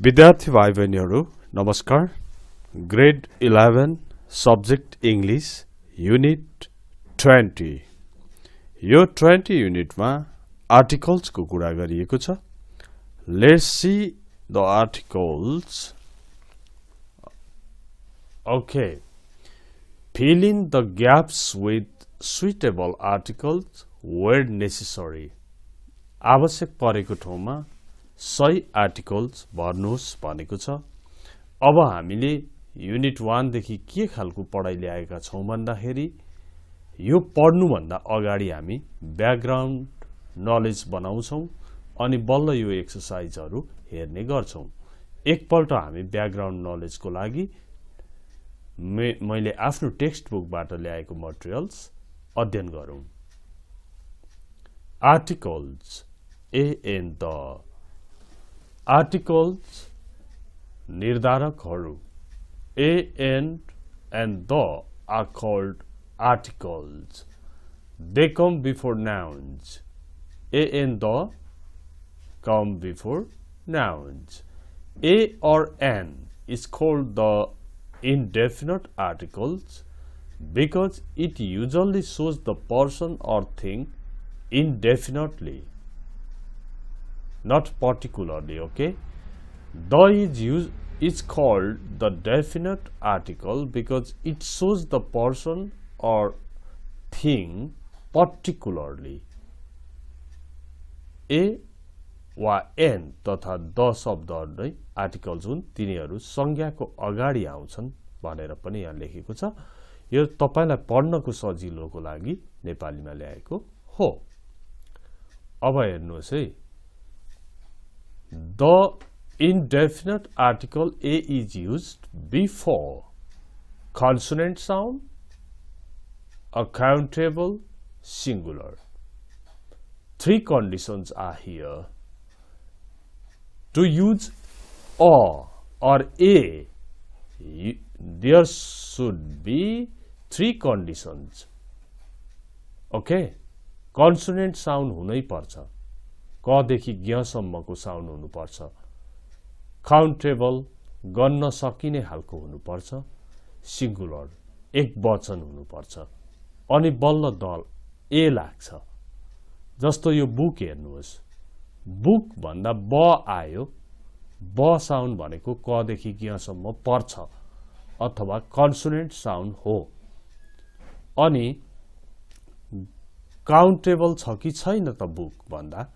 विद्यार्थी भाइ बहिनीहरु नमस्कार। ग्रेड 11 सब्जेक्ट इंग्लिश युनिट 20 यो 20 युनिटमा आर्टिकल्स को कुरा गरिएको छ। Let's see the articles. Okay, fill in the gaps with suitable articles where necessary। आवश्यक परेको ठाउँमा सही आर्टिकल्स भर्नुहोस् भनेको छ। अब हामीले युनिट 1 देखि के खालको पढाइ ल्याएका छौं भन्दाखेरि यो पढ्नु भन्दा अगाडि हामी ब्याकग्राउन्ड नलेज बनाउँछौं अनि बल्ल यो एक्सरसाइजहरु हेर्ने गर्छौं। एकपल्ट हामी ब्याकग्राउन्ड नलेजको लागि मैले आफ्नो टेक्स्ट बुकबाट ल्याएको मटेरियल्स अध्ययन गरौं। Articles a and the. Articles निर्धारकहरु a and the are called articles. They come before nouns. A and the come before nouns. A or an is called the indefinite articles because it usually shows the person or thing indefinitely, not particularly. Okay, the is called the definite article because it shows the person or thing particularly. A वा n तथा the शब्दहरु नै articles हुन्। तिनीहरु संज्ञाको अगाडि आउँछन् भनेर पनि यहाँ लेखेको छ। यो तपाईलाई पढ्नको सजिलोको लागि नेपालीमा ल्याएको हो। अब हेर्नुहोस् है, the indefinite article A is used before consonant sound, accountable, singular. Three conditions are here. To use or a, there should be three conditions. Okay, consonant sound हुनै पर्छ, क देखि ज्ञ सम्मको साउन्ड हुनु पर्छ, काउन्टेबल गन्न सकिने हालको हुनु पर्छ, सिंगुलर एक वचन हुनु पर्छ, अनि बल्ल दल ए लाग्छ। जस्तो यो बुक हेर्नुहोस्, बुक भन्दा ब आयो, ब साउन्ड भनेको क देखि ज्ञ सम्म पर्छ अथवा कन्सोनेन्ट साउन्ड हो। अनि काउन्टेबल छ कि छैन त बुक भन्दा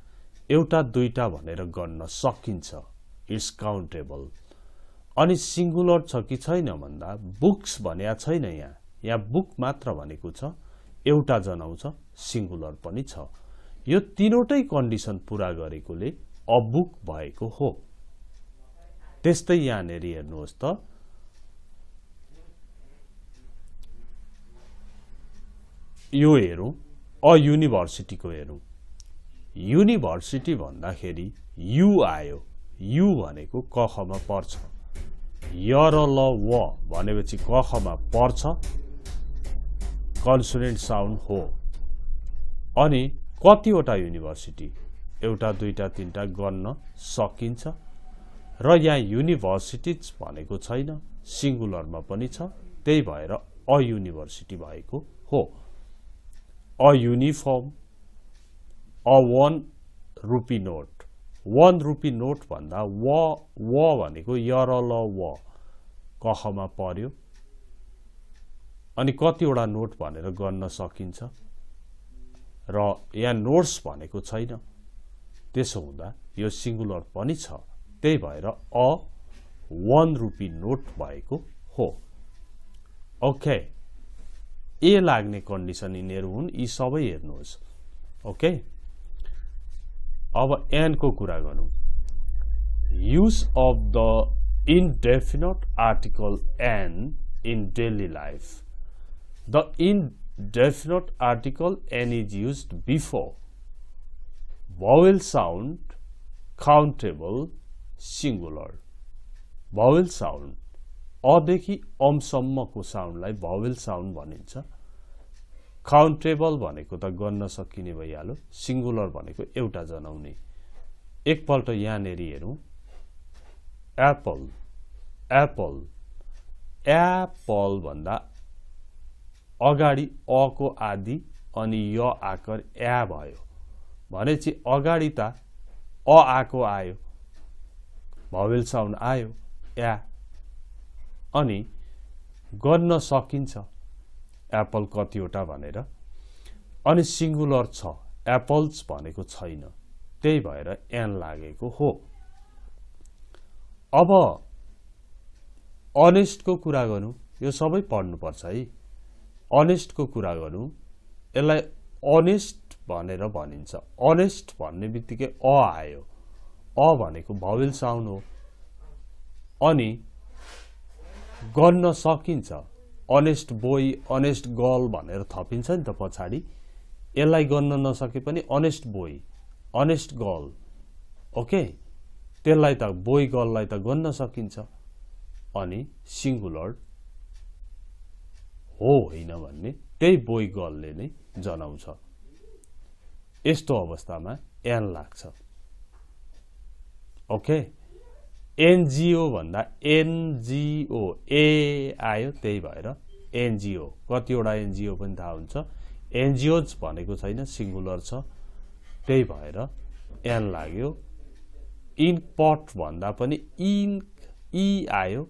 एउटा दुईटा भनेर गन्न सकिन्छ, इट्स काउन्टेबल। अनि सिंगुलर छ कि छैन भन्दा बुक्स भन्या छैन, यहाँ बुक मात्र भनेको छ, एउटा जनाउँछ, सिंगुलर पनि छ। यो तीनवटै कन्डिसन पूरा गरेकोले अ बुक भएको हो। त्यस्तै यहाँनेरि हेर्नुहोस् त, यो हेरौं, अ युनिभर्सिटीको हेरौं। युनिभर्सिटी भन्दाखेरि यु आयो, यु भनेको क ख मा पर्छ, य र ल व भनेपछि क ख मा पर्छ, कन्सोनेन्ट साउन्ड हो। अनि कतिवटा युनिभर्सिटी, एउटा दुईटा तीनटा गन्न सकिन्छ, र यहाँ युनिभर्सिटीज भनेको छैन, सिंगुलरमा पनि छ, त्यही भएर अ युनिभर्सिटी भएको हो। A uniform, a 1 rupee note, 1 rupee note भन्दा व भनेको य र ल व क ख मा पर्यो, अनि कतिवटा नोट भनेर गर्न सकिन्छ, र यहाँ नोट्स भनेको छैन, त्यसो हुँदा यो सिंगुलर पनि छ, त्यही भएर अ 1 रुपी नोट भएको हो। ओके, ए लाग्ने कन्डिसन यिनीहरु हुन्, यी सबै हेर्नुहोस्। ओके, अब एन को कुरा गरौं। Use of the indefinite article an in daily life. The indefinite article n is used before vowel sound, countable, singular. Vowel sound, a देखि अम सम्मको साउन्डलाई vowel sound भनिन्छ। काउन्टेबल भनेको त गन्न सकिने भइहाल्यो, सिंगुलर भनेको एउटा जनाउने। एकपल्ट यहाँनेरि हेरौं, एप्पल एप्पल एप्पल भन्दा अगाडि अ को आदि अनि य आकर या भयो भनेपछि अगाडि त अ आको आयो भावेल साउन्ड आयो या अनि गर्न सकिन्छ एप्पल कतिवटा भनेर अनि सिंगुलर छ एप्पल्स भनेको छैन त्यही भएर एन लागेको हो अब अनेस्ट को कुरा गर्नु यो सबै पढ्नु पर्छ है अनेस्ट को कुरा गर्नु यसलाई अनेस्ट भनेर भनिन्छ अनेस्ट भन्ने बित्तिकै अ आयो अ भनेको भावेल साउन्ड हो अनि गर्न सकिन्छ अनेस्ट बोय अनेस्ट गर्ल भनेर थपिन्छ नि त पछाडि यसलाई गर्न नसके पनि honest boy honest girl okay त्यसलाई त बोय गर्ललाई त गर्न सकिन्छ अनि सिंगुलर हो होइन भन्ने त्यही बोय गर्लले नै जनाउँछ यस्तो अवस्थामा एन लाग्छ ओके एनजीओ भन्दा एनजीओ ए आयो त्यही भएर एनजीओ कतिवटा एनजीओ पनि थाहा हुन्छ एनजीओज भनेको छैन सिंगुलर छ त्यही भएर एन लाग्यो इन्क पट भन्दा पनि इन्क ई आयो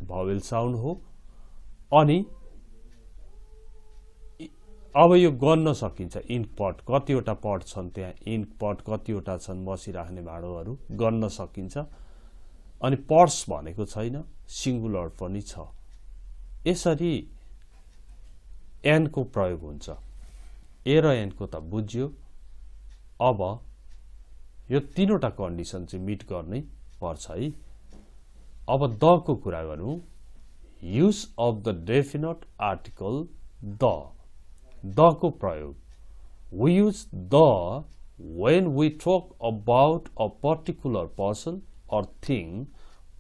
भावेल साउन्ड हो अनि अब यो गर्न सकिन्छ इन्क पट कतिवटा पट छन् त्यहाँ इन्क पट कतिवटा छन् बसिराख्ने भाँडोहरू गर्न सकिन्छ अनि पर्स भनेको छैन सिंगुलर पनि छ यसरी एन को प्रयोग हुन्छ ए र एन को त बुझ्यो अब यो तीनवटा कन्डिसन चाहिँ मिट गर्नै पर्छ है अब द को कुरा गरौँ use of the definite article the को प्रयोग we use the when we talk about a particular person or thing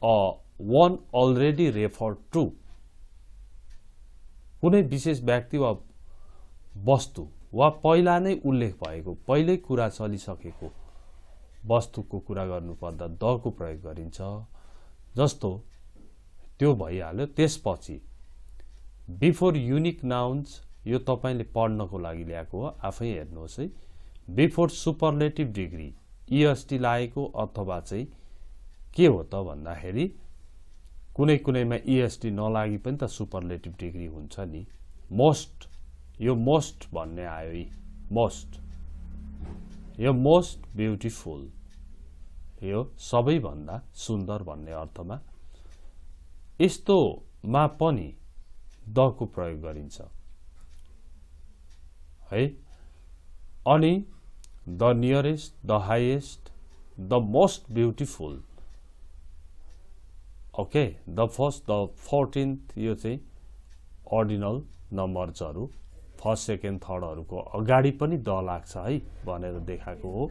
or one already referred to कुनै विशेष व्यक्ति वा वस्तु वा पहिला नै उल्लेख भएको पहिल्यै कुरा चलिसकेको वस्तुको कुरा गर्नुपर्दा द को प्रयोग गरिन्छ जस्तो त्यो भइहाल्यो त्यसपछि बिफोर युनिक नाउन्स यो तपाईले पढ्नको लागि ल्याएको हो आफै हेर्नुहोस् है बिफोर सुपरलेटिभ डिग्री ईएसटी लागेको अथवा चाहिँ के हो त भन्दाखेरि कुनै कुनैमा ईएसटी नलागी पनि त सुपरलेटिभ डिग्री हुन्छ नि मोस्ट यो मोस्ट भन्ने आयो यी मोस्ट यो मोस्ट ब्युटिफुल यो सबैभन्दा सुन्दर भन्ने अर्थमा यस्तोमा पनि द को प्रयोग गरिन्छ है अनि the nearest the highest the most beautiful okay the first the 14th यो चाहिँ अर्डिनल नम्बर्सहरु फर्स्ट सेकेन्ड थर्डहरुको अगाडि पनि द लाग्छ है भनेर देखाएको हो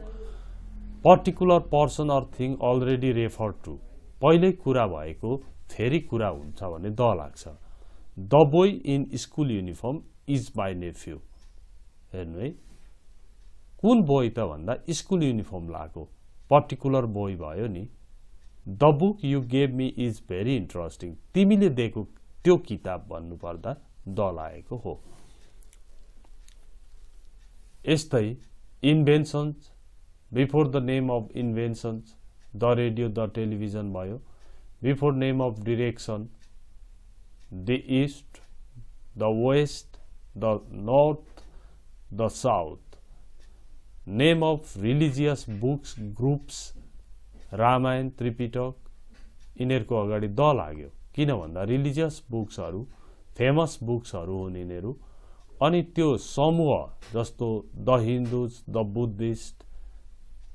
particular person or thing already refer to पहिल्यै कुरा भएको फेरि कुरा हुन्छ भने द लाग्छ the boy in school uniform is my nephew हेर्नु है कुन बोय त भन्दा स्कुल युनिफर्म लाको पर्टिकुलर बोय भयो नि the book you gave me is very interesting तिमीले दिएको त्यो किताब भन्नु पर्दा द लागेको हो यस्तै inventions before the name of inventions the radio the television भयो before name of direction the east the west the north the south name of religious books groups Ramayana Tripitaka यिनीहरूको अगाडि द लाग्यो किन भन्दा रिलिजियस बुक्सहरू फेमस बुक्सहरू हुन् यिनीहरू अनि त्यो समूह जस्तो द हिन्दूज द बुद्धिस्ट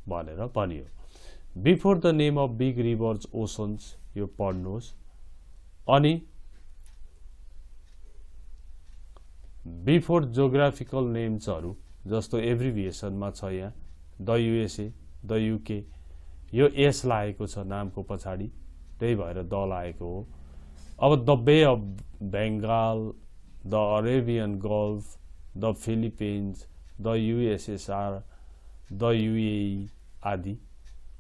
भनेर भनियो before the name of big rivers oceans यो पढ्नुहोस् अनि बिफोर जियोग्राफिकल नेम्सहरू जस्तो एब्रिभिएसनमा छ यहाँ द युएसए द युके यो एस लागेको छ नामको पछाडि त्यही भएर द लागेको हो अब the bay of Bengal the Arabian golf the Philippines the USSR the UAE आदि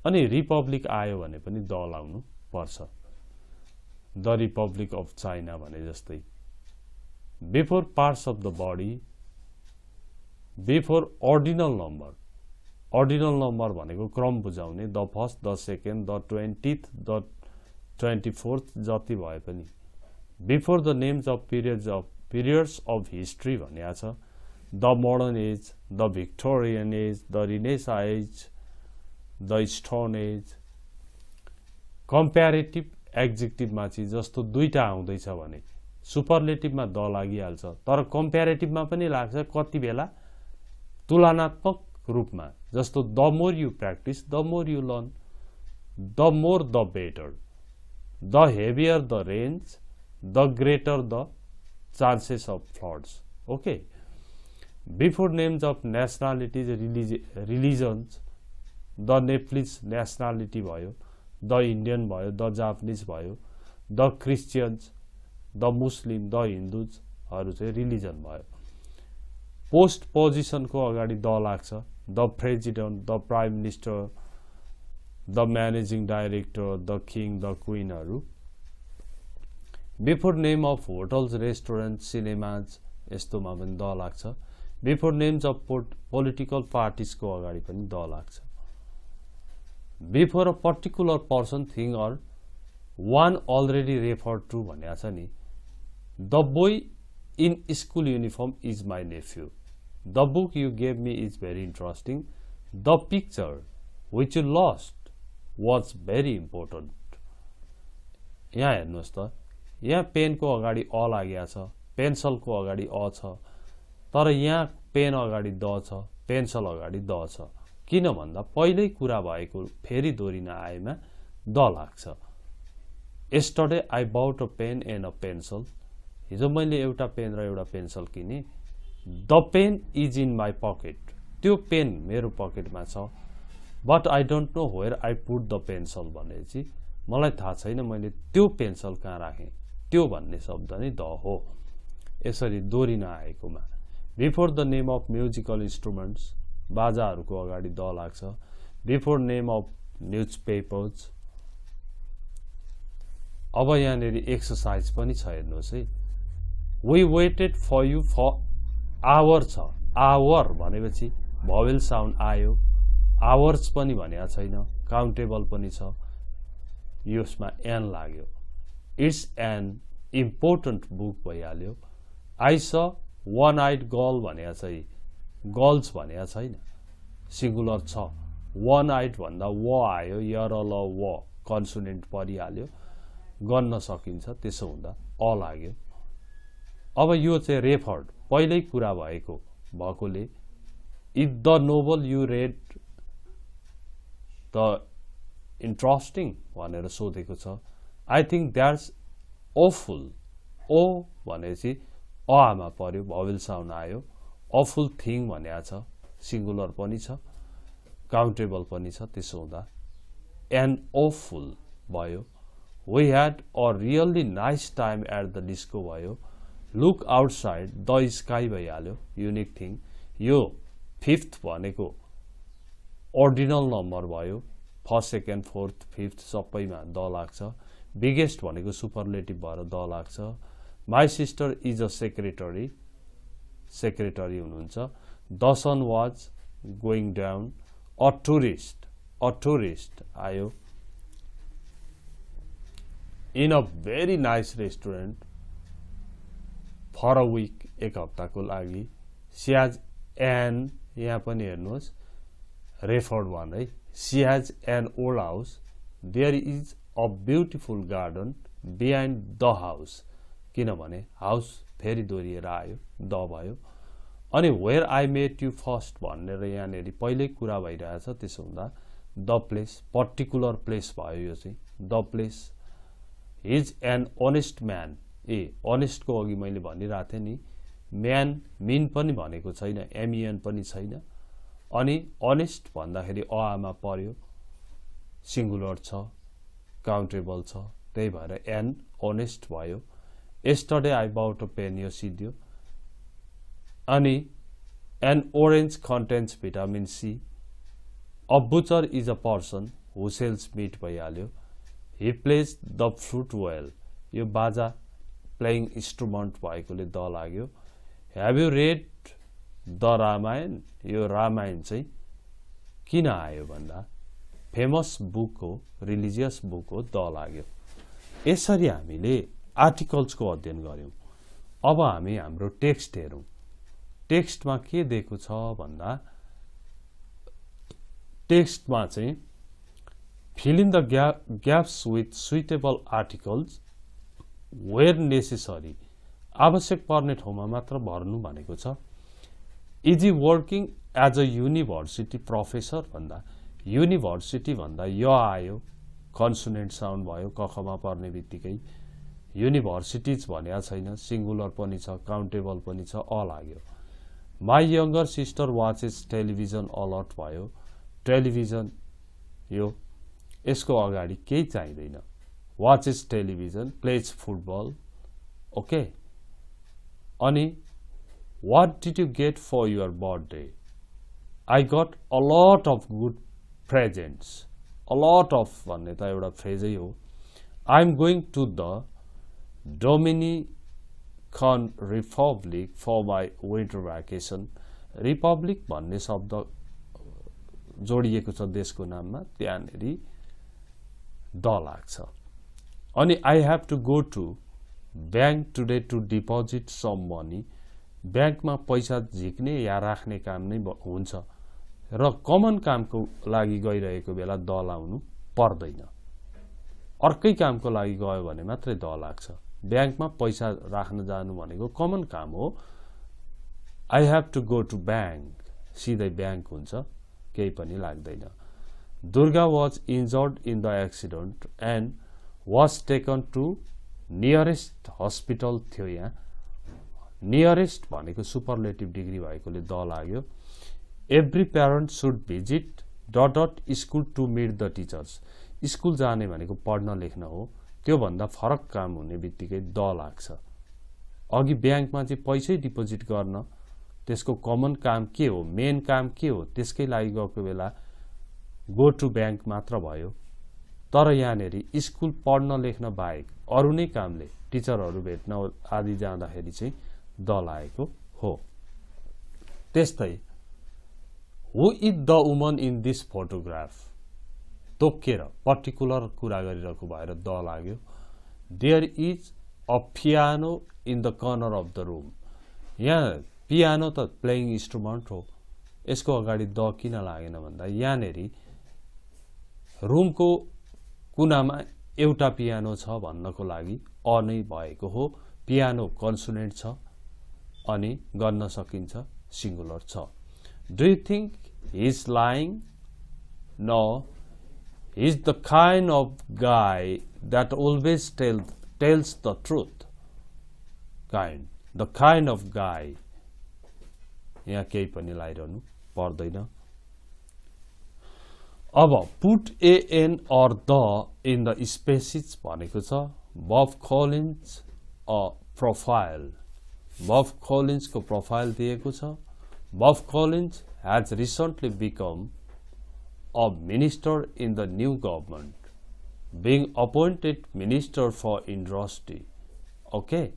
अनि रिपब्लिक आयो भने पनि द लाउनु पर्छ द रिपब्लिक अफ चाइना भने जस्तै before parts of the body before ordinal number भनेको क्रम बुझाउने the first the second the 20th the 24th जति भए पनि before the names of periods of history भनिएको छ the modern age the Victorian age the renaissance age the stone age comparative एग्जेक्टिभमा चाहिँ जस्तो दुईटा आउँदैछ भने सुपरलेटिभमा द लागिहाल्छ तर कम्प्यारेटिभमा पनि लाग्छ कति बेला तुलनात्मक रूपमा जस्तो the more you practice the more you learn the more the better the heavier the rains the greater the chances of floods okay before names of nationalities religions the Nepalese nationality भयो the Indian भयो the Japanese भयो the Christians the Muslim the हिन्दुजहरू चाहिँ religion भयो post पोजिसनको अगाडि the लाग्छ the president the prime minister the managing director the king the क्वीनहरू before name of hotels restaurant cinemas यस्तोमा पनि द लाग्छ बिफोर नेम्स अफ पोलिटिकल पार्टिजको अगाडि पनि द लाग्छ before a particular person thing or one already refer to भनेको छ नि the boy in school uniform is my nephew the book you gave me is very interesting the picture which you lost was very important यहाँ हेर्नुहोस् त यहाँ पेनको अगाडि a लागेको छ पेन्सलको अगाडि अ छ तर यहाँ पेन अगाडि द छ पेन्सल अगाडि द छ किन भन्दा पहिल्यै कुरा भएको फेरि दोहोरिन आएमा द लाग्छ yesterday I bought a pen and a pencil हिजो मैले एउटा पेन र एउटा पेन्सल किने the pen is in my pocket त्यो पेन मेरो पकेटमा छ but I don't know where I put the pencil भनेपछि मलाई थाहा छैन मैले त्यो पेन्सल कहाँ राखेँ त्यो भन्ने शब्द नै द हो यसरी दोहोरिन आएकोमा before the name of musical instruments बाजाहरूको अगाडि द लाग्छ before name of newspapers अब यहाँनिर एक्सर्साइज पनि छ हेर्नुहोस् है we waited for you for hour छ आवर भनेपछि भवेल साउन्ड आयो आवर्स पनि भनेको छैन काउन्टेबल पनि छ यसमा एन लाग्यो इट्स एन इम्पोर्टेन्ट बुक भइहाल्यो आई स वन आइड गर्ल भनेको चाहिँ गर्ल्स भनेको छैन सिंगुलर छ वन आइड भन्दा व आयो यर ल व कन्सोनेन्ट परिहाल्यो गर्न सकिन्छ त्यसो हुँदा अ लाग्यो अब यो चाहिँ रेफर्ड पहिल्यै कुरा भएकोले if the novel you read the interesting भनेर सोधेको छ आई थिङ्क द्याट्स ओफुल ओ भनेपछि अमा पर्यो भवेल साउन्ड आयो अफुल थिङ भनेको छ सिंगुलर पनि छ काउन्टेबल पनि छ त्यसो हुँदा एन ओफुल भयो we had a really nice time at the disco भयो लुक आउटसाइड द स्काई भइहाल्यो युनिक थिङ यो फिफ्थ भनेको अर्डिनल नम्बर भयो फर्स्ट सेकेन्ड फोर्थ फिफ्थ सबैमा द लाग्छ बिगेस्ट भनेको सुपरलेटिभ भएर द लाग्छ my sister is a secretary हुनुहुन्छ the sun was going down a tourist आयो in a very nice restaurant for a week एक हप्ताको लागि सी हेज एन यहाँ पनि हेर्नुहोस् रेफर्ड वान है she has an old house there is a beautiful garden behind the house किनभने house फेरि दोहोरिएर आयो द भयो अनि where I met you first भनेर यहाँनिर पहिल्यै कुरा भइरहेछ त्यसो हुँदा द प्लेस पर्टिकुलर प्लेस भयो यो चाहिँ the place is an honest man अनेस्टको अघि मैले भनिरहेको थिएँ नि म्यान मिन पनि भनेको छैन एमइएन पनि छैन अनि अनेस्ट भन्दाखेरि अमा पर्यो सिंगुलर छ काउन्टेबल छ त्यही भएर एन अनेस्ट भयो yesterday I bought a pen यो सिद्धियो अनि an orange contains vitamin C a butcher is a person who sells meat भइहाल्यो he plays the flute well यो बाजा प्लेइङ इन्स्ट्रुमेन्ट भएकोले द लाग्यो have you read the Ramayana यो रामायण चाहिँ किन आयो भन्दा फेमस बुक हो रिलिजियस बुक हो द लाग्यो यसरी हामीले आर्टिकल्सको अध्ययन गर्यौं अब हामी हाम्रो टेक्स्ट हेरौं टेक्स्टमा के दिएको छ भन्दा टेक्स्टमा चाहिँ fill in the gaps with suitable articles where necessary आवश्यक पर्ने ठाउँमा मात्र भर्नु भनेको छ is he working as a university professor भन्दा युनिभर्सिटी भन्दा य आयो कन्सोनेन्ट साउन्ड भयो कखमा पर्ने बित्तिकै युनिभर्सिटीज भन्या छैन सिंगुलर पनि छ काउन्टेबल पनि छ अ लाग्यो my younger sister watches television alert भयो टेलिभिजन यो यसको अगाडि केही चाहिदैन watches television plays football okay अनि what did you get for your birthday I got a lot of good presents a lot of भन्ने त एउटा फ्रेजै हो I am going to the Dominican Republic for my winter vacation republic भन्ने शब्द जोडिएको छ देशको नाममा त्यहाँनेरि द लाग्छ अनि I have to go to bank today to deposit some money ब्याङ्कमा पैसा झिक्ने या राख्ने काम नै हुन्छ र कमन कामको लागि गइरहेको बेला द लाउनु पर्दैन अर्कै कामको लागि गयो भने मात्रै द लाग्छ ब्याङ्कमा पैसा राख्न जानु भनेको कमन काम हो I have to go to bank सिधै ब्याङ्क हुन्छ केही पनि लाग्दैन Durga was injured in the accident and was taken to nearest hospital थियो यहाँ नियरेस्ट भनेको सुपरलेटिभ डिग्री भएकोले द लाग्यो every parent should visit the school to meet the teachers school जाने भनेको पढ्न लेख्न हो त्यो भन्दा फरक काम हुने बित्तिकै द लाग्छ अघि ब्याङ्कमा चाहिँ पैसै डिपोजिट गर्न त्यसको कमन काम के हो मेन काम के हो त्यसकै लागि गएको बेला गो टु ब्याङ्क मात्र भयो तर यहाँनेरि स्कुल पढ्न लेख्न बाहेक अरु नै कामले टिचरहरू भेट्न आदि जाँदाखेरि चाहिँ द लागेको हो त्यस्तै who is the woman in this photograph तोकेर पर्टिकुलर कुरा गरिरहेको भएर द लाग्यो there is a piano in the corner of the room यहाँ पियानो त प्लेइङ इन्स्ट्रुमेन्ट हो यसको अगाडि द किन लागेन भन्दा यहाँनेरि रुमको कुनामा एउटा पियानो छ भन्नको लागि अ नै भएको हो पियानो कन्सोनेन्ट छ अनि गर्न सकिन्छ सिंगुलर छ do you think he is lying no he is the kind of guy that always tells the truth the kind of guy यहाँ केही पनि लाइरहनु पर्दैन अब put an or the in the spaces भनेको छ बब कोलिन्स a profile बब Collins को प्रोफाइल दिएको छ बब Collins has recently become a minister in the new government being appointed minister for industry okay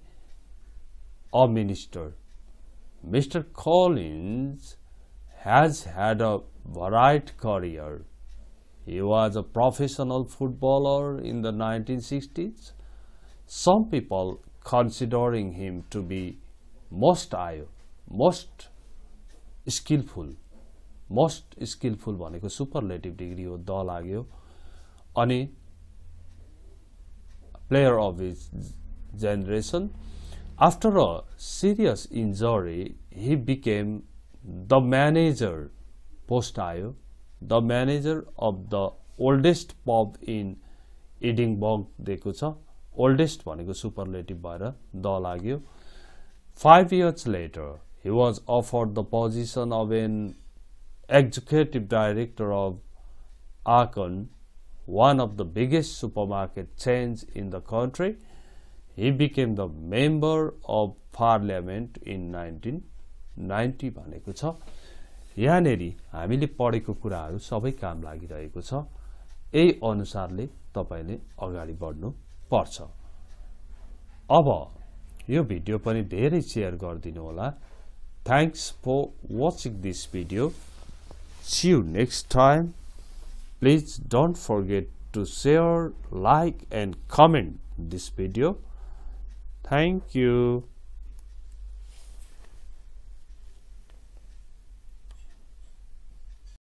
a minister Mr. Collins has had a varied career he was a professional footballer in the 1960s some people considering him to be most skillful भनेको superlative degree हो the लाग्यो अनि player of his generation after a serious injury he became the manager post आयो the manager of the oldest pub in Edinburgh दिएको छ oldest भनेको superlative भएर the लाग्यो 5 years later he was offered the position of an executive director of Akon, one of the biggest supermarket chains in the country. He became the member of parliament in 1990 भनेको छ यहाँनेरि हामीले पढेको कुराहरू सबै काम लागिरहेको छ यही अनुसारले तपाईले अगाडि बढ्नु पर्छ। अब यो भिडियो पनि धेरै शेयर गरिदिनु होला। Thanks for watching this video. See you next time. Please don't forget to share, like and comment this video. Thank you.